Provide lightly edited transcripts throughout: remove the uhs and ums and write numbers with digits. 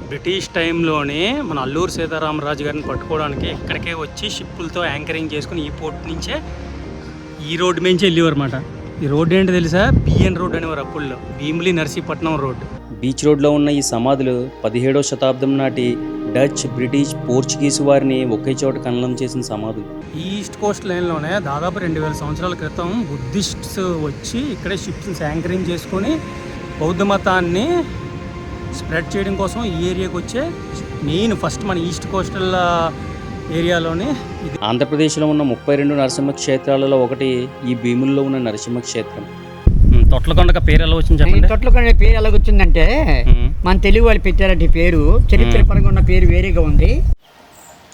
British టైంలోనే మన అల్లూరు సీతారామరాజు గారిని పట్టుకోవడానికి ఇక్కడికే వచ్చి షిప్పులతో యాంకరింగ్ చేసుకుని ఈ పోర్ట్ నుంచే ఈ రోడ్డు నుంచి వెళ్ళేవారు అనమాట. ఈ రోడ్డు ఏంటో తెలుసా? బిఎన్ రోడ్ అనేవారు అప్పుల్లో, భీమిలి నర్సీపట్నం రోడ్. బీచ్ రోడ్లో ఉన్న ఈ సమాధులు 17వ శతాబ్దం నాటి డచ్, బ్రిటిష్, పోర్చుగీస్ వారిని ఒకే చోట ఖననం చేసిన సమాధులు. ఈస్ట్ కోస్ట్ లైన్లోనే దాదాపు 2000 సంవత్సరాల క్రితం బుద్ధిస్ట్స్ వచ్చి ఇక్కడే షిప్స్ యాంకరింగ్ చేసుకొని బౌద్ధ మతాన్ని స్ప్రెడ్ చేయడం కోసం ఈ ఏరియాకి వచ్చే మెయిన్ ఫస్ట్ మన ఈస్ట్ కోస్టల్ ఏరియాలోనే ఇది. ఆంధ్రప్రదేశ్లో ఉన్న 32 నరసింహ క్షేత్రాలలో ఒకటి ఈ భీముల్లో ఉన్న నరసింహ క్షేత్రం. తొట్లకొండక పేరు ఎలా వచ్చింది చెప్పండి? తొట్లకొండ పేరు ఎలా వచ్చిందంటే మన తెలుగు వాళ్ళు పెట్టారంటే పేరు, చరిత్ర పరంగా ఉన్న పేరు వేరేగా ఉంది.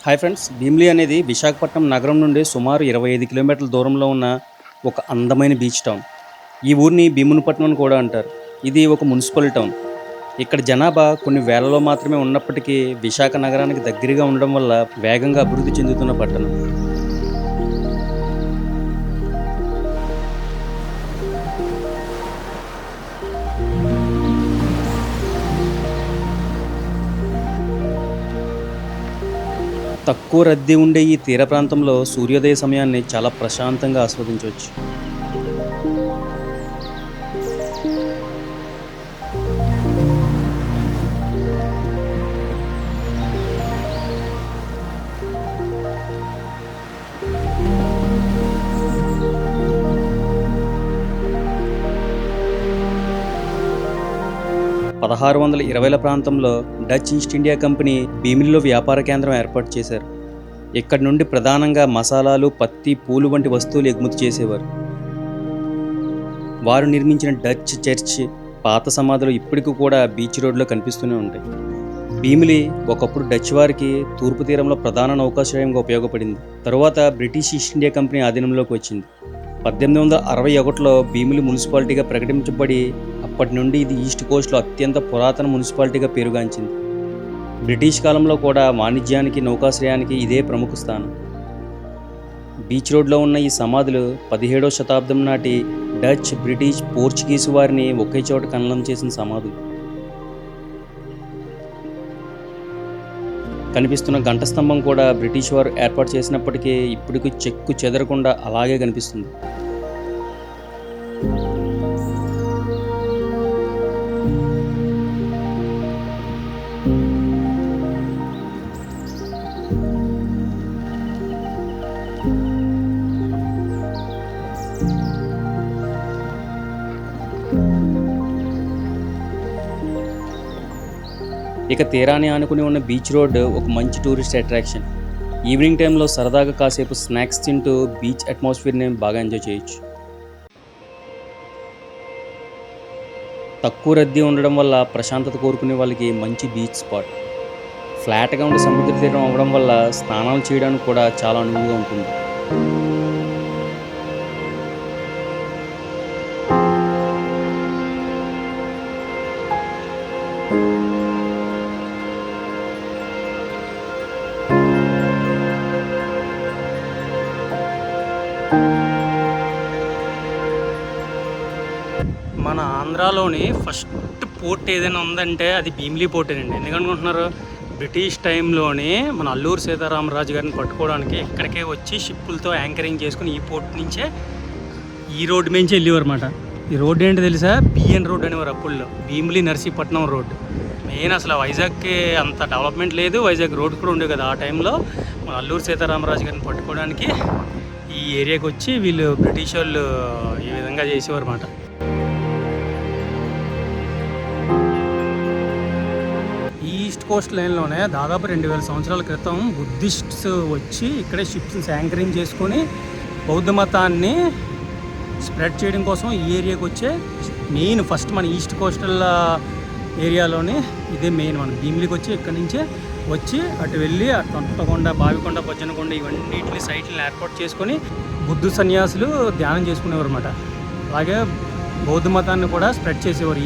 హాయ్ ఫ్రెండ్స్, భీమిలి అనేది విశాఖపట్నం నగరం నుండి సుమారు 25 కిలోమీటర్ల దూరంలో ఉన్న ఒక అందమైన బీచ్ టౌన్. ఈ ఊరిని భీమునిపట్నం అని కూడా అంటారు. ఇది ఒక మున్సిపల్ టౌన్. ఇక్కడ జనాభా కొన్ని వేలలో మాత్రమే ఉన్నప్పటికీ విశాఖ నగరానికి దగ్గరగా ఉండడం వల్ల వేగంగా అభివృద్ధి చెందుతున్న పట్టణం. తక్కువ రద్దీ ఉండే ఈ తీర ప్రాంతంలో సూర్యోదయ సమయాన్ని చాలా ప్రశాంతంగా ఆస్వాదించవచ్చు. పదహారు 1620ల ప్రాంతంలో డచ్ ఈస్ట్ ఇండియా కంపెనీ భీమిలిలో వ్యాపార కేంద్రం ఏర్పాటు చేశారు. ఇక్కడి నుండి ప్రధానంగా మసాలాలు, పత్తి, పూలు వంటి వస్తువులు ఎగుమతి చేసేవారు. వారు నిర్మించిన డచ్ చర్చ్, పాత సమాధులు ఇప్పటికీ కూడా బీచ్ రోడ్లో కనిపిస్తూనే ఉంటాయి. భీమిలి ఒకప్పుడు డచ్ వారికి తూర్పు తీరంలో ప్రధాన నౌకాశ్రయంగా ఉపయోగపడింది. తరువాత బ్రిటిష్ ఈస్ట్ ఇండియా కంపెనీ ఆధీనంలోకి వచ్చింది. 1861లో భీమిలి మున్సిపాలిటీగా ప్రకటించబడి అప్పటి నుండి ఇది ఈస్ట్ కోస్ట్లో అత్యంత పురాతన మున్సిపాలిటీగా పేరుగాంచింది. బ్రిటిష్ కాలంలో కూడా వాణిజ్యానికి, నౌకాశ్రయానికి ఇదే ప్రముఖ స్థానం. బీచ్ రోడ్లో ఉన్న ఈ సమాధులు 17వ శతాబ్దం నాటి డచ్, బ్రిటిష్, పోర్చుగీస్ వారిని ఒకే చోట ఖననం చేసిన సమాధులు. కనిపిస్తున్న గంట స్తంభం కూడా బ్రిటిష్ వారు ఏర్పాటు చేసినప్పటికీ ఇప్పటికీ చెక్కు చెదరకుండా అలాగే కనిపిస్తుంది. ఇక తీరాన్ని ఆనుకుని ఉన్న బీచ్ రోడ్ ఒక మంచి టూరిస్ట్ అట్రాక్షన్. ఈవినింగ్ టైంలో సరదాగా కాసేపు స్నాక్స్ తింటూ బీచ్ అట్మాస్ఫియర్ని బాగా ఎంజాయ్ చేయొచ్చు. తక్కువ రద్దీ ఉండడం వల్ల ప్రశాంతత కోరుకునే వాళ్ళకి మంచి బీచ్ స్పాట్. ఫ్లాట్గా ఉండే సముద్ర తీరం అవ్వడం వల్ల స్నానాలు చేయడానికి కూడా చాలా అనువుగా ఉంటుంది. మన ఆంధ్రాలోని ఫస్ట్ పోర్ట్ ఏదైనా ఉందంటే అది భీమిలి పోర్టేనండి. ఎందుకనుకుంటున్నారు? బ్రిటిష్ టైంలోనే మన అల్లూరు సీతారామరాజు గారిని పట్టుకోవడానికి ఇక్కడికే వచ్చి షిప్పులతో యాంకరింగ్ చేసుకుని ఈ పోర్ట్ నుంచే ఈ రోడ్డు నుంచి వెళ్ళేవారు అనమాట. ఈ రోడ్డు ఏంటో తెలుసా? బిఎన్ రోడ్ అనేవారు అప్పుల్లో, భీమిలి నర్సీపట్నం రోడ్. మెయిన్ అసలు వైజాగ్కి అంత డెవలప్మెంట్ లేదు, వైజాగ్ రోడ్ కూడా ఉండేది కదా ఆ టైంలో. మన అల్లూరు సీతారామరాజు గారిని పట్టుకోవడానికి ఈ ఏరియాకి వచ్చి వీళ్ళు బ్రిటిష్ వాళ్ళు ఈ విధంగా చేసేవారు అన్నమాట. ఈస్ట్ కోస్ట్ లైన్లోనే దాదాపు 2000 సంవత్సరాల క్రితం బుద్ధిస్ట్స్ వచ్చి ఇక్కడే షిప్స్ యాంకరింగ్ చేసుకొని బౌద్ధ మతాన్ని స్ప్రెడ్ చేయడం కోసం ఈ ఏరియాకి వచ్చే మెయిన్ ఫస్ట్ మన ఈస్ట్ కోస్టల్ ఏరియాలోనే ఇదే మెయిన్. మనం భీమిలికి వచ్చి ఇక్కడి నుంచే వచ్చి అటు వెళ్ళి అటు తొంటకొండ, బావికొండ, బొజ్జనకొండ ఇవన్నిటిని సైట్లను ఏర్పాటు చేసుకొని బుద్ధ సన్యాసులు ధ్యానం చేసుకునేవారు అన్నమాట. అలాగే బౌద్ధ మతాన్ని కూడా స్ప్రెడ్ చేసేవారు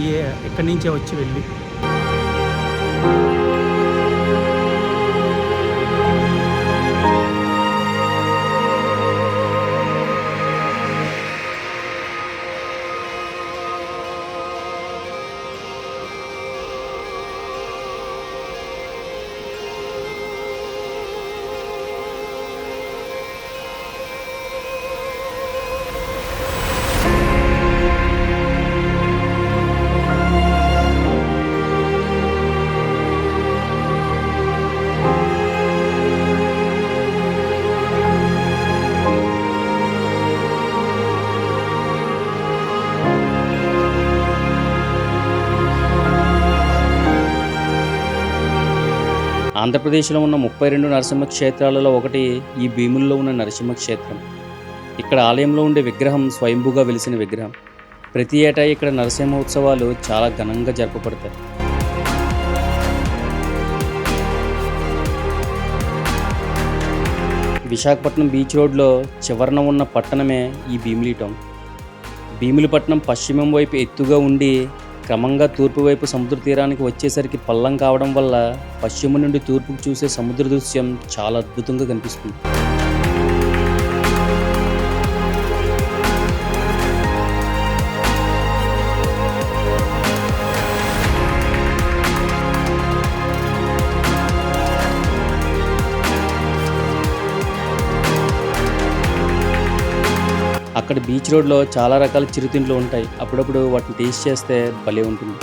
ఇక్కడి నుంచే వచ్చి వెళ్ళి. ఆంధ్రప్రదేశ్లో ఉన్న 32 నరసింహ క్షేత్రాలలో ఒకటి ఈ భీముల్లో ఉన్న నరసింహ క్షేత్రం. ఇక్కడ ఆలయంలో ఉండే విగ్రహం స్వయంభూగా వెలిసిన విగ్రహం. ప్రతి ఏటా ఇక్కడ నరసింహ ఉత్సవాలు చాలా ఘనంగా జరపబడతాయి. విశాఖపట్నం బీచ్ రోడ్లో చివరన ఉన్న పట్టణమే ఈ భీమిలి టౌన్. భీమిలిపట్నం పశ్చిమం వైపు ఎత్తుగా ఉండి క్రమంగా తూర్పు వైపు సముద్ర తీరానికి వచ్చేసరికి పల్లం కావడం వల్ల పశ్చిమ నుండి తూర్పుకు చూసే సముద్ర దృశ్యం చాలా అద్భుతంగా కనిపిస్తుంది. అక్కడ బీచ్ రోడ్లో చాలా రకాల చిరుతిండ్లు ఉంటాయి. అప్పుడప్పుడు వాటిని టేస్ట్ చేస్తే భలే ఉంటుంది.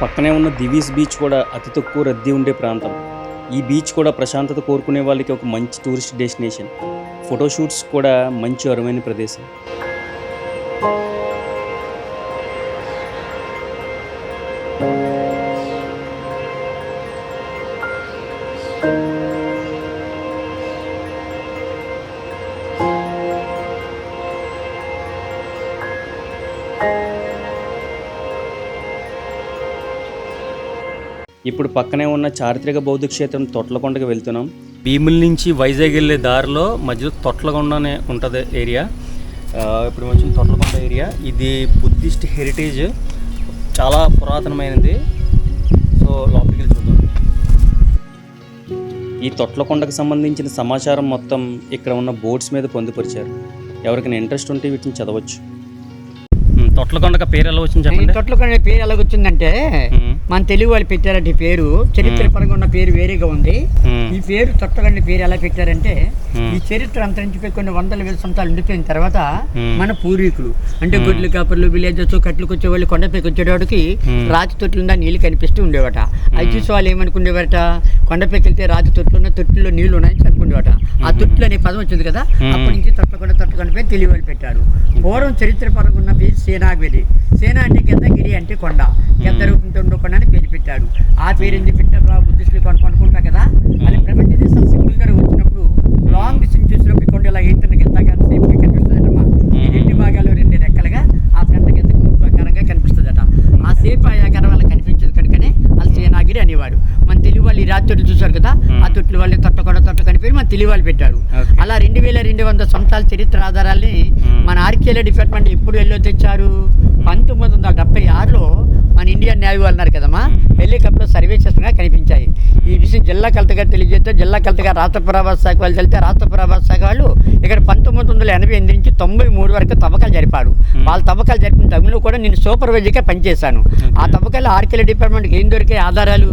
పక్కనే ఉన్న దివీస్ బీచ్ కూడా అతి తక్కువ రద్దీ ఉండే ప్రాంతం. ఈ బీచ్ కూడా ప్రశాంతత కోరుకునే వాళ్ళకి ఒక మంచి టూరిస్ట్ డెస్టినేషన్. ఫోటోషూట్స్ కూడా మంచి అరువైన ప్రదేశం. ఇప్పుడు పక్కనే ఉన్న చారిత్రక బౌద్ధ క్షేత్రం తొట్లకొండకి వెళ్తున్నాం. భీముల నుంచి వైజాగ్ వెళ్ళే దారిలో మధ్యలో తొట్లకొండ అనే ఉంటుంది ఏరియా. ఇప్పుడు వచ్చిన తొట్లకొండ ఏరియా ఇది బుద్ధిస్ట్ హెరిటేజ్, చాలా పురాతనమైనది. సో లోపలికి వెళ్ళి చూద్దాం. ఈ తొట్లకొండకు సంబంధించిన సమాచారం మొత్తం ఇక్కడ ఉన్న బోర్డ్స్ మీద పొందుపరిచారు. ఎవరికైనా ఇంట్రెస్ట్ ఉంటే వీటిని చదవచ్చు. తొట్లకొండకు పేరు ఎలా వచ్చింది చెప్పండి. తొట్లకొండ పేరు ఎలా వచ్చిందంటే మన తెలుగు వాళ్ళు పెట్టారంటే ఈ పేరు చరిత్రపరంగా ఉన్న పేరు వేరేగా ఉంది. ఈ పేరు తొట్లకొండ పేరు ఎలా పెట్టారంటే ఈ చరిత్ర అంతరించిపోయి కొన్ని వందల వేల సంవత్సరాలు ఉండిపోయిన తర్వాత మన పూర్వీకులు అంటే గొడ్లు కాపర్లు విలేజెస్ కట్లకు వచ్చేవాళ్ళు కొండపైకి వచ్చేవాడికి రాతి తొట్లుందా నీళ్ళు కనిపిస్తూ ఉండేవాట. అది చూసి వాళ్ళు ఏమనుకునేవారట, కొండపైకి వెళ్తే రాతి తొట్లు తొట్టిలో నీళ్లు ఉన్నాయని అనుకునేవాట. ఆ తొట్లు అనే పదం వచ్చింది కదా, అప్పటి నుంచి తొట్లకొండ పేరు తెలుగు వాళ్ళు పెట్టారు. పూర్వం చరిత్రపరంగా ఉన్న పేరు సేనాగిరి. సేన అంటే గిరి అంటే కొండ, గెద్ద రూపంతో ఉండే కొండ అని పేరు పెట్టాడు. ఆ పేరు ఎందుకు పెట్టారు? బుద్ధిస్టులు కొనుక్కుంటా కదా, అది ప్రపంచ దేశాలు సింపుల్ గా వచ్చినప్పుడు లాంగ్ డిస్టెన్స్ చూసినప్పుడు కొండ ఇలా ఏంటంటే గెద్దగా సేఫ్గా కనిపిస్తుందటమ్మా. ఈ రెండు భాగాలు రెండు రెక్కలుగా ఆ ఫ్రంట్ గెద్ద ఆకారంగా కనిపిస్తుందట. ఆ సేఫ్ ఆకారం వాళ్ళకి కనిపించదు కనుకనే వాళ్ళు సేనాగిరి అనేవాడు. మన తెలుగు వాళ్ళు ఈ రాతి తొట్లు చూసారు కదా, ఆ తొట్లు వాళ్ళు తొట్ల కనిపి మన తెలుగు వాళ్ళు పెట్టారు. అలా 2200 సంవత్సరాల చరిత్ర ఆధారాల్ని మన ఆర్కియాలజీ డిపార్ట్మెంట్ ఎప్పుడు వెళ్ళో తెచ్చారు? 1976లో మన ఇండియన్ నేవీ వాళ్ళు ఉన్నారు కదమ్మా, హెలికాప్టర్ సర్వే చేస్తున్నా కనిపించాయి. ఈ విషయం జిల్లా కలెక్టర్ గారు తెలియజేస్తే జిల్లా కలెక్టర్ గారు రాష్ట్ర పురావస్తు శాఖ వాళ్ళు వెళ్తే రాష్ట్ర పురావస్తు శాఖ వాళ్ళు ఇక్కడ 1988 నుంచి 93 వరకు తవ్వకాలు జరిపారు. వాళ్ళ తవ్వకాలు జరిపిన టైంలో కూడా నేను సూపర్వైజర్గా పనిచేశాను. ఆ తవ్వకాలు ఆర్కియాలజీ డిపార్ట్మెంట్కి ఏం దొరికే ఆధారాలు?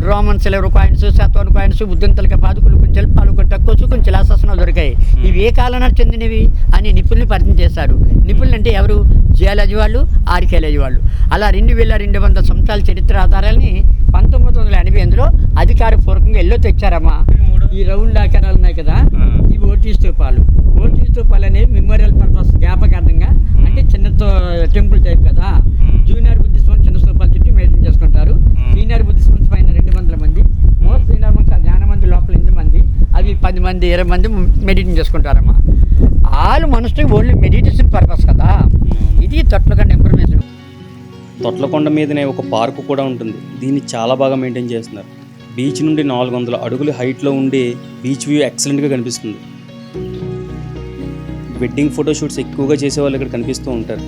Roman silver coins, Satavahana coins, బుద్ధంతలక పాదుకులు, కొంచెం శిల్పాలు, కొన్ని తక్కువ కొంచెం శిలాశాసనాలు దొరికాయి. ఇవి ఏ కాలానికి చెందినవి అని నిపుణులు పరిచయం చేశారు. నిపుణులు అంటే ఎవరు? జియాలజీ వాళ్ళు, ఆర్కియాలజీ వాళ్ళు. అలా 2200 సంవత్సరాల చరిత్ర ఆధారాలని 1988లో అధికారపూర్వకంగా ఎల్లో తెచ్చారమ్మా. ఈ రౌండ్ ఆకారాలు ఉన్నాయి కదా, ఇవి ఓటీ స్తూపాలు. ఓటీ స్తూపాలు అనేవి మెమోరియల్ పర్పస్, జ్ఞాపకార్థంగా. అంటే చిన్న టెంపుల్ టైప్ కదా. జూనియర్ బుద్ధిస్ట్ చిన్న స్తూపాల చుట్టూ మెయింటైన్ చేసుకుంటారు. సీనియర్ బుద్ధిస్ట్ పైన 200 మంది, మోస్ట్ సీనియర్ జ్ఞాన మంది లోపల 8 మంది, అవి 10 మంది 20 మంది మెడిటేషన్ చేసుకుంటారమ్మా. వాళ్ళు మనుషులకి ఓన్లీ మెడిటేషన్ పర్పస్ కదా. ఇది తొట్లకొండ ఇన్ఫర్మేషన్. తొట్లకొండ మీదనే ఒక పార్కు కూడా ఉంటుంది. దీన్ని చాలా బాగా మెయింటైన్ చేస్తున్నారు. బీచ్ నుండి 400 అడుగుల హైట్లో ఉండి బీచ్ వ్యూ ఎక్సలెంట్గా కనిపిస్తుంది. వెడ్డింగ్ ఫోటోషూట్స్ ఎక్కువగా చేసేవాళ్ళు ఇక్కడ కనిపిస్తూ ఉంటారు.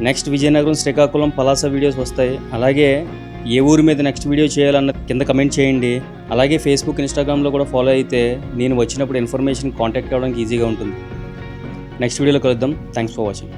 నెక్స్ట్ విజయనగరం, శ్రీకాకుళం, పలాస వీడియోస్ వస్తాయి. అలాగే ఏ ఊరి మీద నెక్స్ట్ వీడియో చేయాలన్న కింద కమెంట్ చేయండి. అలాగే ఫేస్బుక్, ఇన్స్టాగ్రామ్లో కూడా ఫాలో అయితే నేను వచ్చినప్పుడు ఇన్ఫర్మేషన్ కాంటాక్ట్ అవ్వడానికి ఈజీగా ఉంటుంది. నెక్స్ట్ వీడియోలో కలుద్దాం. Thanks for watching.